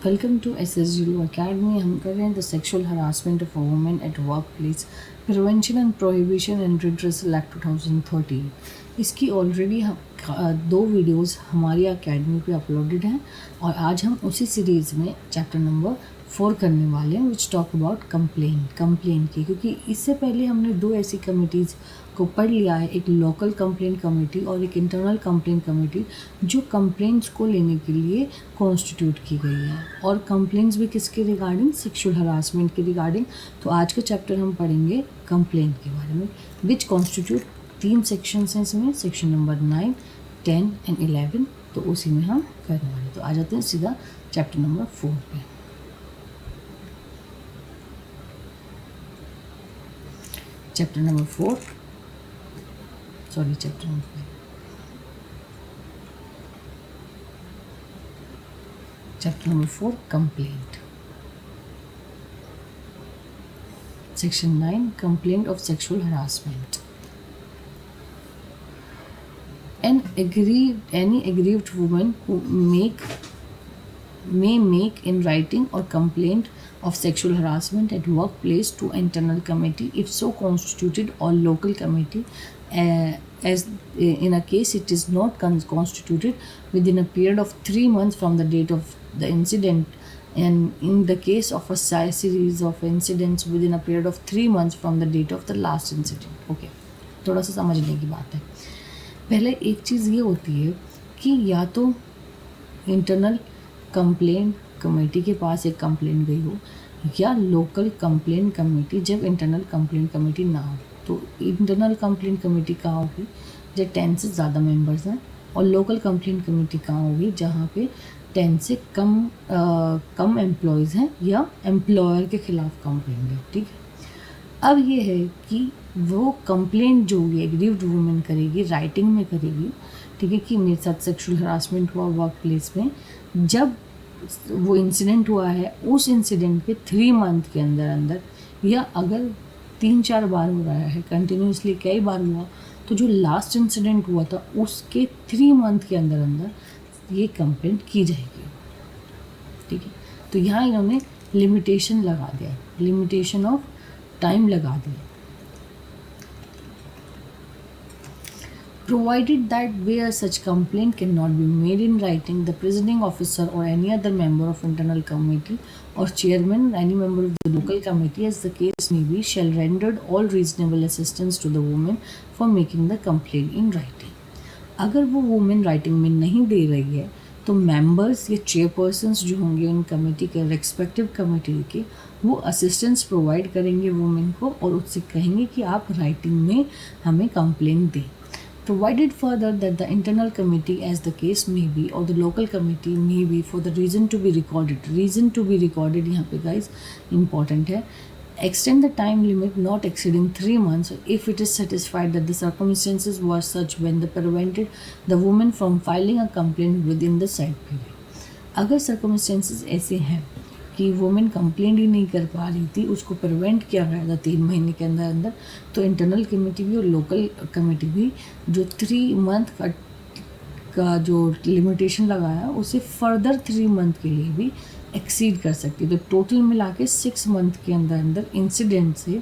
Welcome to SSGU academy. हम कर रहे हैं the sexual harassment of women at work place prevention and prohibition and redressal act 2013। इसकी already हम 2 videos हमारी अकेडमी पे अपलोडेड हैं और आज हम उसी सीरीज़ में चैप्टर नंबर 4 करने वाले हैं विच टॉक अबाउट कंप्लेन की, क्योंकि इससे पहले हमने 2 ऐसी कमिटीज़ को पढ़ लिया है, एक लोकल कंप्लेन कमेटी और एक इंटरनल कंप्लेन कमेटी जो कंप्लेंट्स को लेने के लिए कॉन्स्टिट्यूट की गई है। और कंप्लेंट्स भी किसके रिगार्डिंग? सेक्सुअल हरासमेंट के रिगार्डिंग। तो आज का चैप्टर हम पढ़ेंगे कंप्लेंट के बारे में, विच कॉन्स्टिट्यूट 3 सेक्शंस हैं इसमें, सेक्शन नंबर 9, 10 एंड 11। तो उसी में हम करने वाले। तो आ जाते हैं सीधा चैप्टर नंबर 4 पे। Chapter number 4 chapter number 5। Chapter number 4 complaint. Section 9 complaint of sexual harassment. Any aggrieved woman who may make in writing or complaint of sexual harassment at workplace to internal committee if so constituted or local committee, as in a case it is not constituted within a period of 3 months from the date of the incident, and in the case of a series of incidents within a period of 3 months from the date of the last incident। okay, थोड़ा सा समझने की बात है। पहले एक चीज़ ये होती है कि या तो इंटरनल कंप्लेंट कमेटी के पास एक कंप्लेंट गई हो या लोकल कंप्लेंट कमेटी, जब इंटरनल कंप्लेंट कमेटी ना हो तो इंटरनल कंप्लेंट कमेटी कहाँ होगी? जब 10 से ज़्यादा मेंबर्स हैं। और लोकल कंप्लेंट कमेटी कहाँ होगी? जहाँ पे 10 से कम एम्प्लॉयज़ हैं या एम्प्लॉयर के खिलाफ कंप्लेंट है। ठीक है, अब ये है कि वो कंप्लेंट जो होगी एग्रीव्ड वुमेन करेगी, राइटिंग में करेगी, ठीक है, कि मेरे साथ सेक्सुअल हरासमेंट हुआ वर्क प्लेस में। जब वो इंसिडेंट हुआ है उस इंसिडेंट के 3 मंथ के अंदर या अगर 3-4 बार हो रहा है कंटिन्यूसली, कई बार हुआ, तो जो लास्ट इंसिडेंट हुआ था उसके 3 मंथ के अंदर ये कंप्लेंट की जाएगी। ठीक है, तो यहाँ इन्होंने लिमिटेशन लगा दिया, लिमिटेशन ऑफ टाइम लगा दिया। Provided that where such complaint cannot be made in writing, the presiding officer or any other member of internal committee or chairman, any member of the local committee, as the case may be, shall render all reasonable assistance to the woman for making the complaint in writing। अगर वो women writing में नहीं दे रही है तो members या chairpersons जो होंगे उन कमेटी के रेस्पेक्टिव कमेटी के, वो असिस्टेंस प्रोवाइड करेंगे वुमेन को और उससे कहेंगे कि आप राइटिंग में हमें कंप्लेंट दें। Provided further that the internal committee, as the case may be, or the local committee may be, for the reason to be recorded, reason to be recorded यहाँ पे guys important है, extend the time limit not exceeding 3 months if it is satisfied that the circumstances were such when they prevented the woman from filing a complaint within the said period। अगर circumstances ऐसे हैं कि women complaint ही नहीं कर पा रही थी, उसको प्रिवेंट किया गया था 3 महीने के अंदर, तो इंटरनल कमेटी भी और लोकल कमेटी भी जो 3 मंथ का जो लिमिटेशन लगाया उसे फर्दर 3 मंथ के लिए भी एक्सीड कर सकती है। तो टोटल मिला के 6 मंथ के अंदर इंसिडेंट से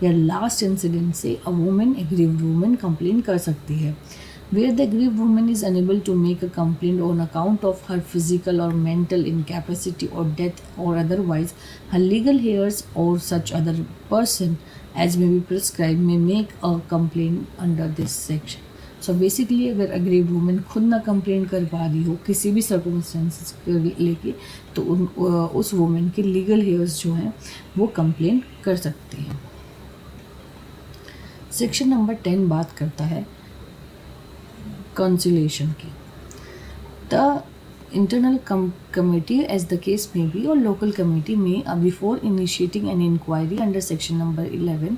या लास्ट इंसिडेंट से a women, aggrieved women complain कर सकती है। Where the aggrieved woman is unable to make a complaint on account of her physical or mental incapacity or death or otherwise, her legal heirs or such other person as may be prescribed may make a complaint under this section। So basically अगर aggrieved woman खुद ना complaint कर पा रही हो किसी भी circumstances को लेके, तो उस वुमेन के लीगल हेयर्स जो हैं वो कंप्लेंट कर सकते हैं। सेक्शन नंबर 10 बात करता है कंसिलेशन की। The internal committee, as the case may be, और लोकल कमेटी में before initiating an inquiry under section number 11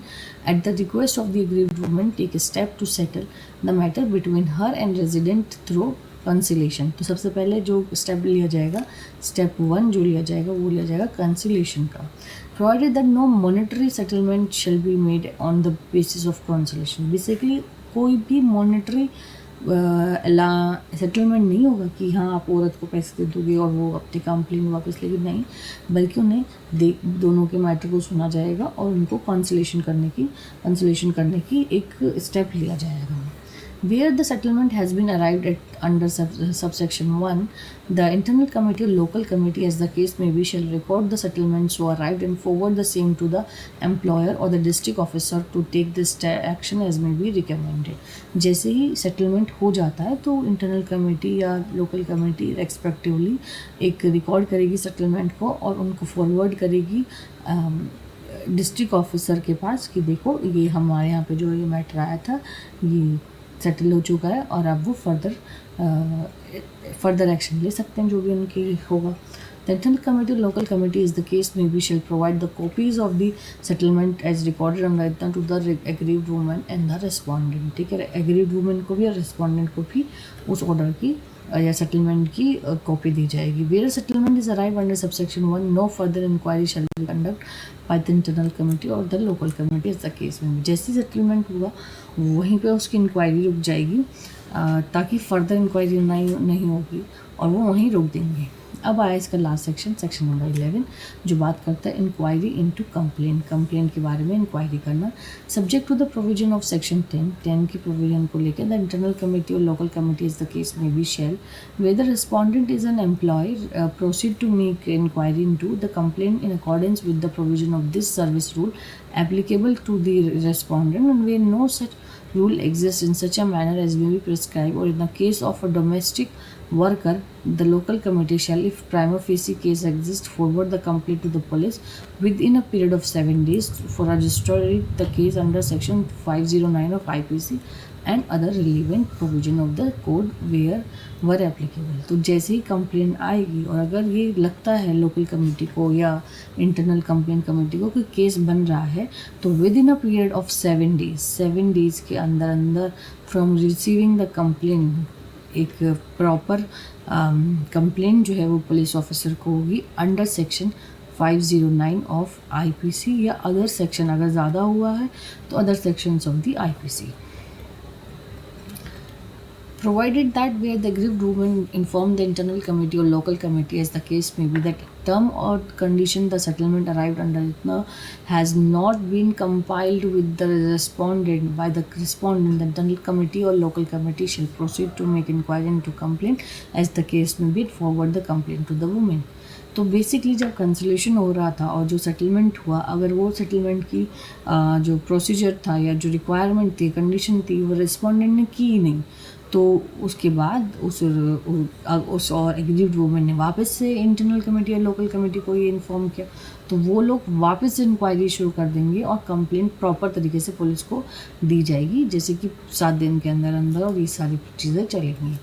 at the request of the aggrieved woman take a step to settle the matter between her and resident through conciliation. तो सबसे पहले जो step लिया जाएगा, step 1 जो लिया जाएगा वो लिया जाएगा कंसिलेशन का। Provided that no monetary settlement shall be made on the basis of conciliation. Basically कोई भी मॉनेटरी सेटलमेंट नहीं होगा कि हाँ आप औरत को पैसे दे दोगे और वो अपनी कंप्लेंट वापस लेगी, नहीं, बल्कि उन्हें दोनों के मैटर को सुना जाएगा और उनको कंसलेशन करने की एक स्टेप लिया जाएगा. Where the settlement has been arrived at under subsection 1, the internal committee or local committee, as the case may be, shall record the settlement so arrived and forward the same to the employer or the district officer to take this action as may be recommended. जैसे ही settlement हो जाता है तो internal committee या local committee respectively एक record करेगी settlement को और उनको फॉरवर्ड करेगी डिस्ट्रिक्ट ऑफिसर के पास कि देखो ये हमारे यहाँ पे जो ये मैटर आया था ये सेटल हो चुका है और अब वो फर्दर एक्शन ले सकते हैं जो भी उनकी होगा. The internal committee or local committee, as the case may be, shall provide the copies of the settlement as recorded and written to the aggrieved woman and the respondent. ठीक है, aggrieved woman को भी और respondent को भी उस order की या सेटलमेंट की कॉपी दी जाएगी. Where settlement is arrived under subsection 1, no further inquiry shall be conducted by the internal committee or the local committee, as the case may be. जैसे सेटलमेंट हुआ वहीं पे उसकी इंक्वायरी रुक जाएगी ताकि फर्दर इंक्वायरी नहीं होगी और वो वहीं रोक देंगे. अब आया इसका लास्ट सेक्शन नंबर 11 जो बात करता है इंक्वायरी इनटू कंप्लेंट के बारे में इंक्वायरी करना. Subject to the provision of section 10 की प्रोविजन को लेकर द इंटरनल कमेटी और local committee, is the case may be, shall whether respondent is an employee proceed to make inquiry into the complaint in accordance with the provision of this service rule applicable to the respondent, and where no such rule exists in such a manner as may be prescribed, or in the case of a domestic worker, the local committee shall, if prima facie case exists, forward the complaint to the police within a period of 7 days for registering the case under section 509 of IPC and other relevant provision of the code where applicable. तो जैसे ही complaint आएगी और अगर ये लगता है local committee को या इंटरनल कंप्लेंट कमेटी को कि केस बन रहा है तो with in a period of 7 days के अंदर फ्रॉम रिसीविंग द कंप्लेंट एक प्रॉपर कंप्लेंट जो है वो पुलिस ऑफिसर को होगी अंडर सेक्शन 509 ऑफ IPC या अदर सेक्शन, अगर ज़्यादा हुआ है तो other sections of the IPC. Provided that where the aggrieved woman inform the internal committee or local committee, as the case may be, that term or condition the settlement arrived under has not been compiled with the respondent by the respondent, the internal committee or local committee shall proceed to make inquiry into complaint as the case may be, forward the complaint to the woman. तो basically जब consolation हो रहा था और जो settlement हुआ, अगर वो सेटलमेंट की जो प्रोसीजर था या जो रिक्वायरमेंट थी, कंडीशन थी, वो रिस्पोंडेंट ने की नहीं, तो उसके बाद उस और एग्रीव्ड वूमेन ने वापस से इंटरनल कमेटी या लोकल कमेटी को ये इन्फॉर्म किया, तो वो लोग वापस से इंक्वायरी शुरू कर देंगे और कंप्लेंट प्रॉपर तरीके से पुलिस को दी जाएगी, जैसे कि 7 दिन के अंदर और ये सारी चीज़ें चलेंगी.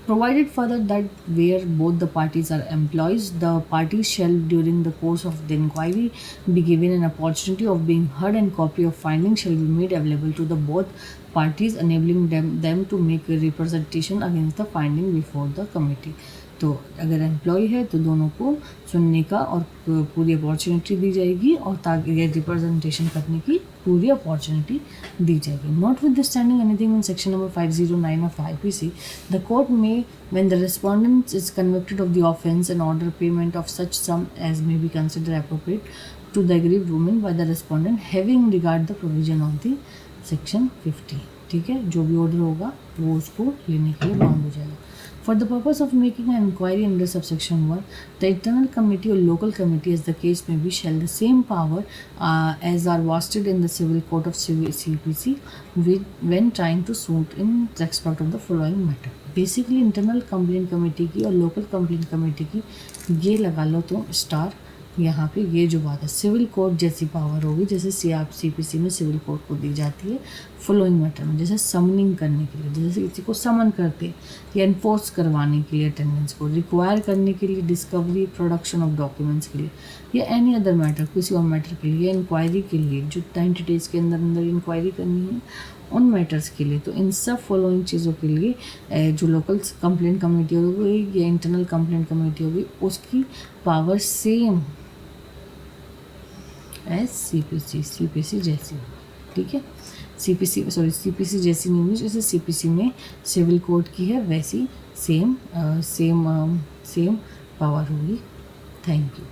Provided further that where both the parties are employees, the parties shall during the course of the inquiry be given an opportunity of being heard and copy of findings shall be made available to the both parties, enabling them to make a representation against the finding before the committee. तो अगर employ है तो दोनों को सुनने का और पूरी अपॉर्चुनिटी दी जाएगी और ताकि ये रिप्रेजेंटेशन करने की पूरी अपॉर्चुनिटी दी जाएगी. Not with standing anything in section number 509 of IPC, the court में when the respondent is convicted of the offence and order payment of such sum as may be considered appropriate to the aggrieved woman by the respondent having regard the provision of the section 50. ठीक है, जो भी order होगा वो उसको लेने के लिए बाउंड हो जाएगा. For the purpose of making an inquiry under subsection 1, the internal committee or local committee, as the case may be, shall the same power as are vested in the civil court of CPC when trying to suit in respect of the following matter. Basically internal complaint committee की और local complaint committee की ये लगा लो तो star यहाँ पे ये जो बात है सिविल कोर्ट जैसी पावर होगी जैसे CPC में सिविल कोर्ट को दी जाती है फॉलोइंग मैटर में, जैसे समनिंग करने के लिए, जैसे किसी को समन करते हैं या इन्फोर्स करवाने के लिए अटेंडेंस को, रिक्वायर करने के लिए डिस्कवरी प्रोडक्शन ऑफ डॉक्यूमेंट्स के लिए या एनी अदर मैटर, किसी और मैटर के लिए, इंक्वायरी के लिए जो 90 डेज के अंदर इंक्वायरी करनी है उन मैटर्स के लिए. तो इन सब फॉलोइंग चीज़ों के लिए जो लोकल कंप्लेंट कमेटी होगी या इंटरनल कंप्लेंट कमेटी होगी उसकी पावर सेम एज CPC जैसी. ठीक है। सीपीसी जैसी नहीं हुई जैसे सीपीसी में सिविल कोड की है, वैसी सेम पावर होगी। Thank you.